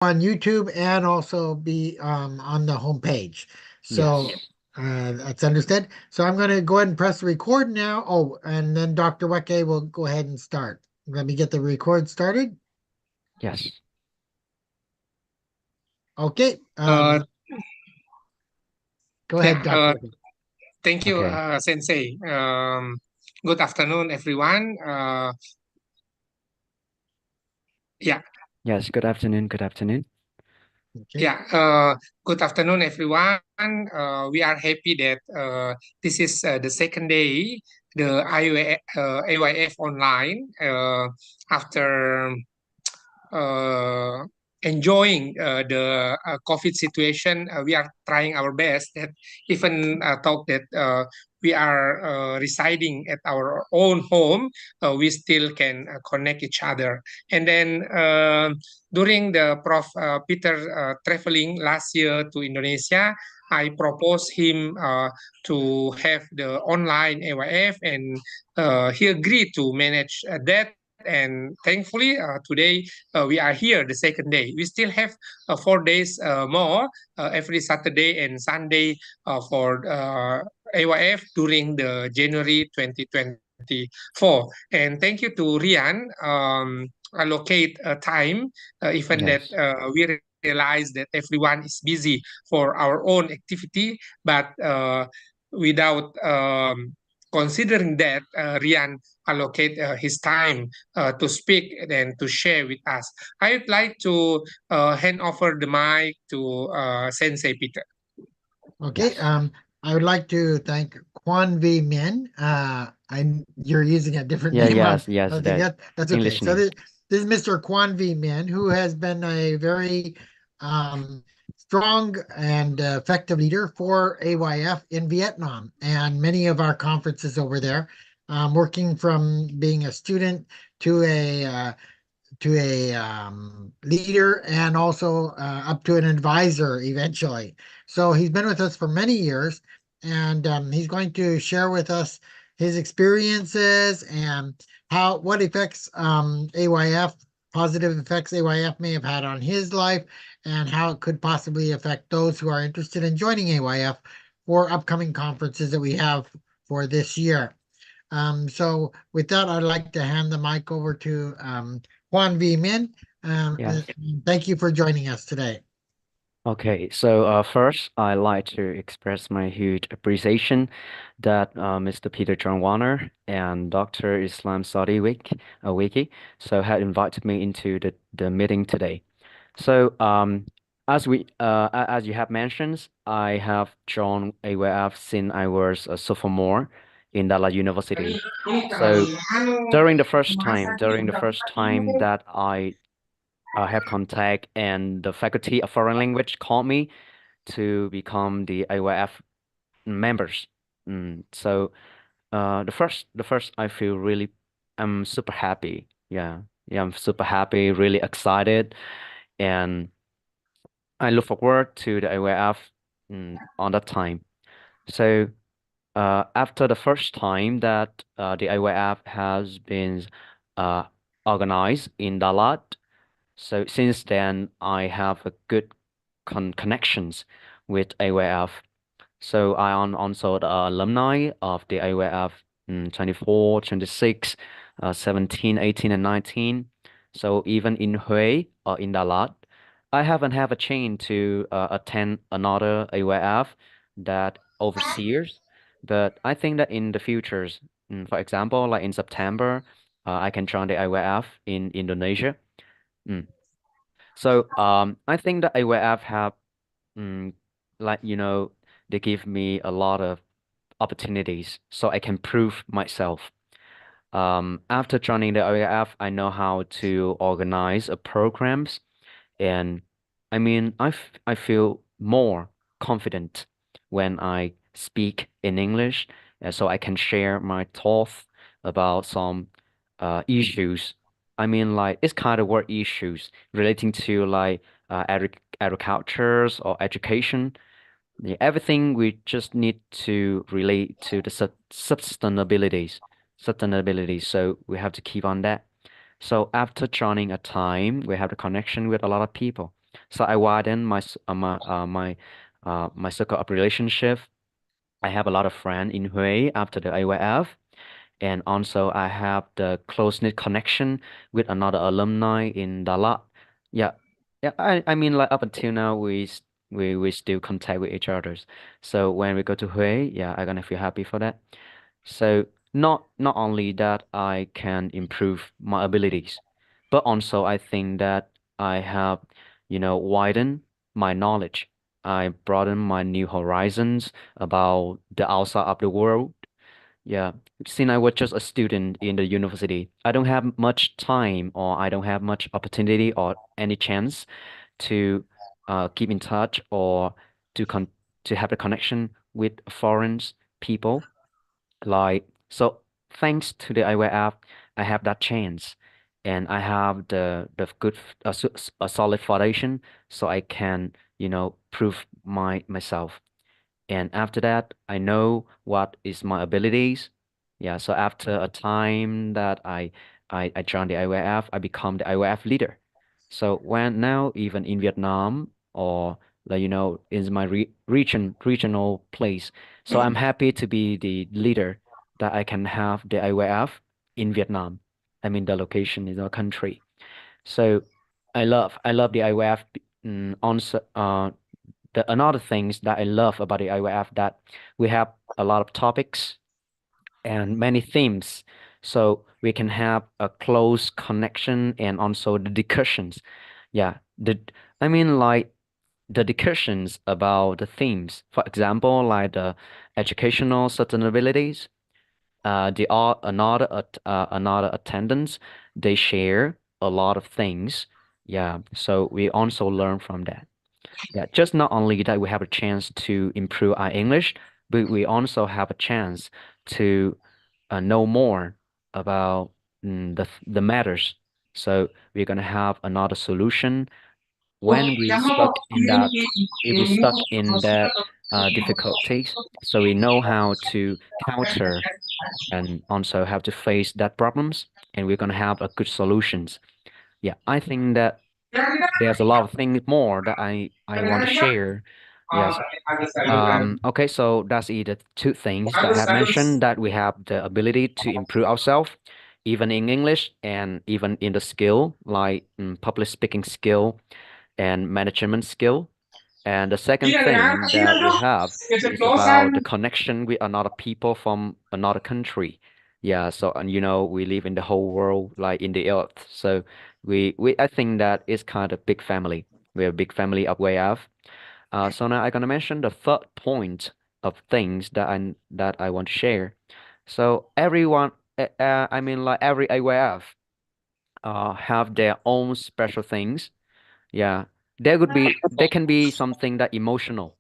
on YouTube and also be on the homepage. So Yes. that's understood. So I'm going to go ahead and press record now. Oh, and then Dr. Weke will go ahead and start. Let me get the record started. Yes. Okay. Uh, Go ahead, yeah, Dr. Weke. thank you, Okay. Sensei. Good afternoon, everyone. Yeah, Yes. Good afternoon. Good afternoon. Okay. yeah. Good afternoon, everyone. We are happy that this is the second day, the AYF online. After uh, enjoying the COVID situation, we are trying our best. That even thought that we are residing at our own home, we still can connect each other. And then during the Prof. Peter traveling last year to Indonesia, I proposed him to have the online AYF, and he agreed to manage that. And thankfully, today we are here the second day. We still have 4 days more every Saturday and Sunday for AYF during the January 2024. And thank you to Rian allocate time, even that Yes. we realize that everyone is busy for our own activity, but without considering that, Rian allocate his time to speak and to share with us. I would like to hand over the mic to Sensei Peter. Okay. Yes. I would like to thank Kwan V Min. You're using a different Yeah. name Yes. Yes. on thing. That That's okay. English So name. this is Mr. Kwan V Min, who has been a very strong and effective leader for AYF in Vietnam and many of our conferences over there, working from being a student to a leader and also up to an advisor eventually. So he's been with us for many years, and he's going to share with us his experiences and how what effects AYF positive effects AYF may have had on his life and how it could possibly affect those who are interested in joining AYF for upcoming conferences that we have for this year. So with that, I'd like to hand the mic over to Juan V. Min. Yes. Thank you for joining us today. Okay. So first, I like to express my huge appreciation that Mr. Peter John Warner and Dr. Islam Saudi Wiki had invited me into the meeting today. So, as you have mentioned, I have joined AWF since I was a sophomore in Dallas University. So during the first time that I have contact and the faculty of foreign language called me to become the AYF members. So, the first I feel really, I'm super happy. Yeah, yeah, I'm super happy, really excited, and I look forward to the AYF on that time. So after the first time that the AYF has been uh, organized in Dalat, so since then I have a good connections with AYF. So I am also the alumni of the AYF 24, 26, 17, 18, and 19. So even in Hue or in Dalat, I haven't have a chance to attend another AYF that overseas, but I think that in the futures, for example, like in September, I can join the AYF in Indonesia. Mm. So I think the AYF have mm, like they give me a lot of opportunities so I can prove myself. After joining the OAF, I know how to organize programs, and I feel more confident when I speak in English, so I can share my thoughts about some issues. Like it's kind of work issues relating to like agricultures or education. Yeah, everything we just need to relate to the sustainability. So we have to keep on that. So after joining a time, we have the connection with a lot of people. So I widen my circle of relationship. I have a lot of friends in Huế after the AYF, and also I have the close-knit connection with another alumni in Dalat. Yeah, yeah. I mean, like up until now, we still contact with each others. So when we go to Huế, yeah, I'm gonna feel happy for that. So not only that I can improve my abilities, but also I think that I have, widened my knowledge. I broaden my new horizons about the outside of the world. Yeah, since I was just a student in the university, I don't have much time or I don't have much opportunity or any chance to keep in touch or to con to have a connection with foreign people. Like, so thanks to the eyewear app, I have that chance and I have the good a solid foundation so I can, prove myself. And after that, I know what is my abilities. Yeah, so after a time that I joined the IYF, I become the IYF leader. So when now even in Vietnam or like in my regional place, so I'm happy to be the leader that I can have the IYF in Vietnam. I mean the location is our country. So I love the IYF also the another things that I love about the IYF that we have a lot of topics and many themes, so we can have a close connection and also the discussions. Yeah, I mean like the discussions about the themes. For example, like the educational sustainabilities. The another attendants they share a lot of things. Yeah, so we also learn from that. Yeah, just not only that we have a chance to improve our English, but we also have a chance to know more about the matters. So we're gonna have another solution when we stuck in that if we stuck in that difficulties. So we know how to counter and also have to face that problems, and we're gonna have a good solutions. Yeah, I think that there's a lot of things more that I want to share. Yes. Okay, so that's either two things that I have mentioned that we have the ability to improve ourselves, even in English and even in the skill, like public speaking skill and management skill. And the second thing that we have is about the connection with another people from another country. Yeah, so and we live in the whole world, like in the earth. So we I think that is kind of big family. We're a big family of way of. So now I'm gonna mention the third point of things that I want to share. So everyone, I mean like every AYF, have their own special things. Yeah, there can be something that emotional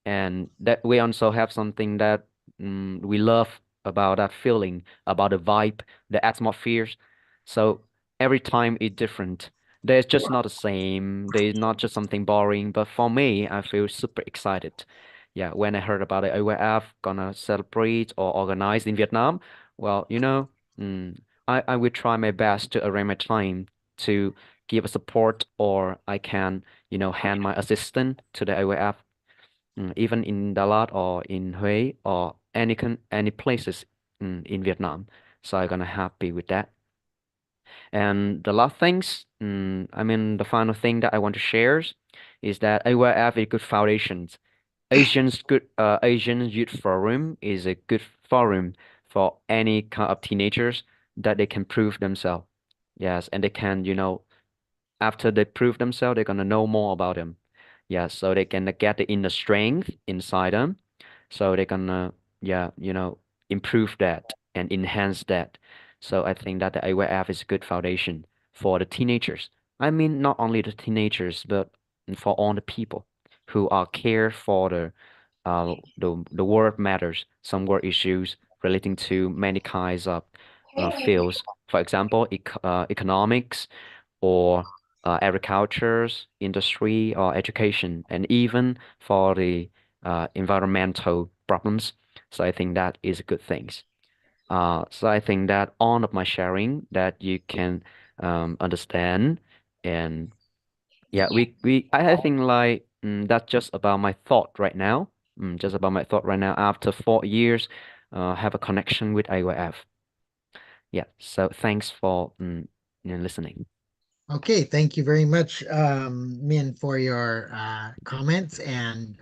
and that we also have something that we love about that feeling, about the vibe, the atmospheres. So every time it's different. There's just not the same. There's not just something boring. But for me, I feel super excited. Yeah, when I heard about the AYF gonna celebrate or organize in Vietnam, well, mm, I will try my best to arrange my time to give a support or I can, hand my assistant to the AYF even in Dalat or in Huế or any places in Vietnam. So I'm gonna happy with that. And the last things, I mean, the final thing that I want to share is that AYF is a good foundation. Asian Youth Forum is a good forum for any kind of teenagers that they can prove themselves. Yes, and they can, after they prove themselves, they're gonna know more about them. Yeah, so they can get the inner strength inside them. So they can, yeah, improve that and enhance that. So I think that the AYF is a good foundation for the teenagers. I mean, not only the teenagers, but for all the people who are care for the world matters, some world issues relating to many kinds of fields. For example, economics or agriculture's industry or education, and even for the environmental problems. So I think that is a good thing. So I think that all of my sharing that you can understand and Yeah, I think like that's just about my thought right now. Just about my thought right now. After 4 years, have a connection with AYF. Yeah. So thanks for listening. Okay, thank you very much, Min, for your comments and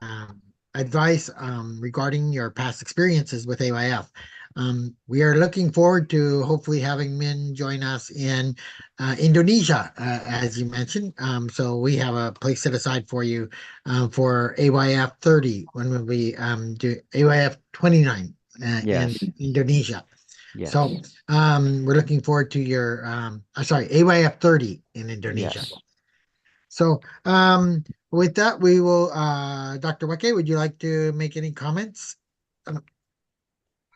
um, advice regarding your past experiences with AYF. We are looking forward to hopefully having Min join us in Indonesia, as you mentioned. So we have a place set aside for you for AYF 30 when we do AYF 29 in Yes. Indonesia. So Yes. we're looking forward to your sorry, AYF 30 in Indonesia. Yes. So with that, we will Dr. Wake, would you like to make any comments? Uh,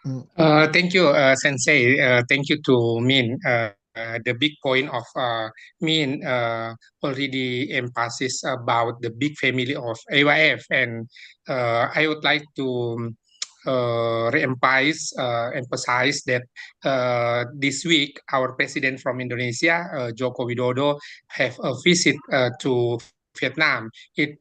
mm, Thank you, Sensei. Thank you to Min. The big point of Min already emphasis about the big family of AYF, and I would like to emphasize that this week our president from Indonesia, Joko Widodo, have a visit to Vietnam. It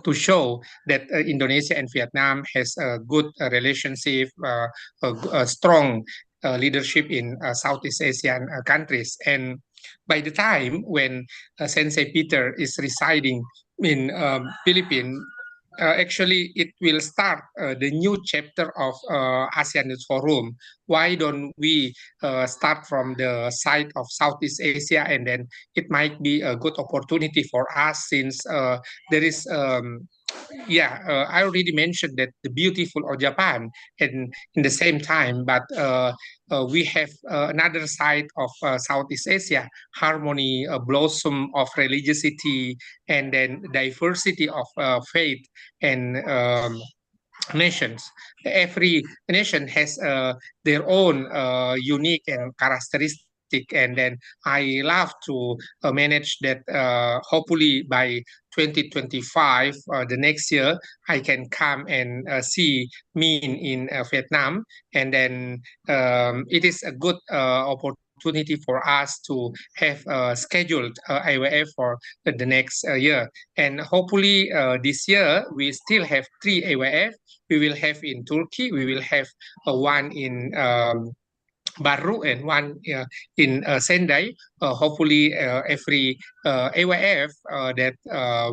to show that Indonesia and Vietnam has a good relationship, a strong leadership in Southeast Asian countries. And by the time when Sensei Peter is residing in Philippines, actually it will start the new chapter of ASEAN Youth Forum. Why don't we start from the side of Southeast Asia, and then it might be a good opportunity for us since there is I already mentioned that the beautiful of Japan, and in the same time, but we have another side of Southeast Asia, harmony, blossom of religiosity, and then diversity of faith and nations. Every nation has their own unique and characteristic, and then I love to manage that. Hopefully by 2025, the next year, I can come and see Min in Vietnam, and then it is a good opportunity for us to have scheduled IWF for the next year. And hopefully this year, we still have three AYF. We will have in Turkey, we will have one in Baru and one in Sendai. Hopefully, every AYF that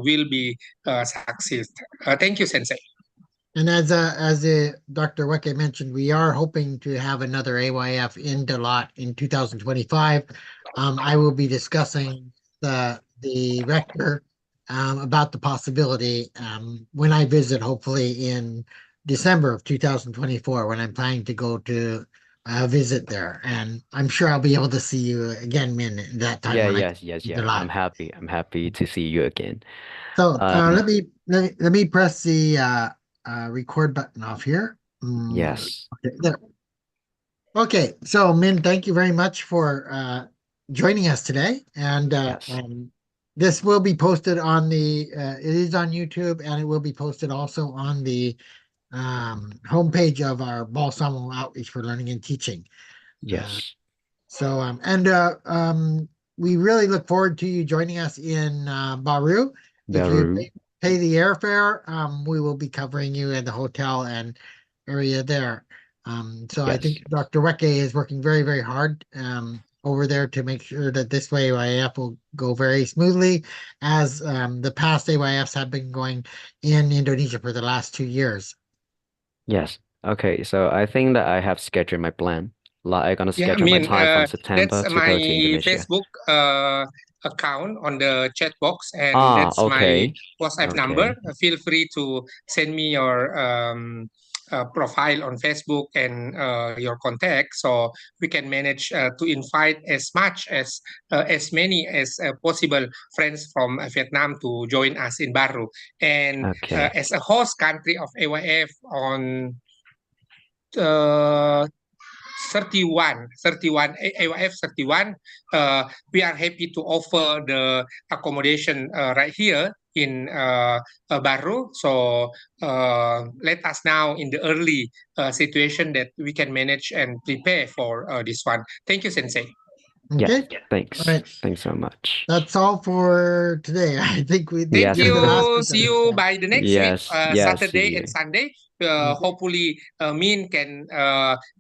will be success. Thank you, Sensei. And as Dr. Weke mentioned, we are hoping to have another AYF in Dalat in 2025. I will be discussing the rector about the possibility when I visit, hopefully in December of 2024, when I'm planning to go to visit there. And I'm sure I'll be able to see you again, Min, that time Yeah, when I come yes, yes, to yeah. Dalat. I'm happy to see you again. So Um, let me press the record button off here. yes, Okay, there. Okay, so Min, thank you very much for joining us today, yes, and this will be posted on the. It is on YouTube, and it will be posted also on the homepage of our Balsamo Outreach for Learning and Teaching. Uh, yes. so, we really look forward to you joining us in Baru. If you Beru. pay the airfare, we will be covering you in the hotel and area there. So I Yes, think Dr. Weke is working very, very hard over there to make sure that this way AYF will go very smoothly, as the past AYFs have been going in Indonesia for the last 2 years. yes. Okay, so I think that I have scheduled my plan. Like I'm gonna Yeah, I schedule my mean, time from that's September to my go to Indonesia. Facebook account on the chat box, and Ah, that's my okay. WhatsApp number. Okay. Feel free to send me your profile on Facebook and your contact, so we can manage to invite as many as possible friends from Vietnam to join us in Baru. And Okay. as a host country of AYF on uh, 31 AYF 31, we are happy to offer the accommodation right here in Baru. So let us now in the early situation that we can manage and prepare for this one. Thank you, Sensei. Okay, Thanks. all right. Thanks so much. That's all for today. I think we Thank Yes, you're the last you. person See to you say. by the next week, Yes, yes, Saturday see and you. Sunday. Okay. Hopefully, Min can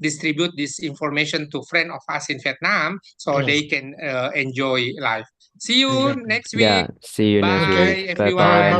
distribute this information to friend of us in Vietnam so Yes. they can enjoy life. See you Exactly. next Yeah, week. see you next Bye, week. Bye everyone. bye and Bye.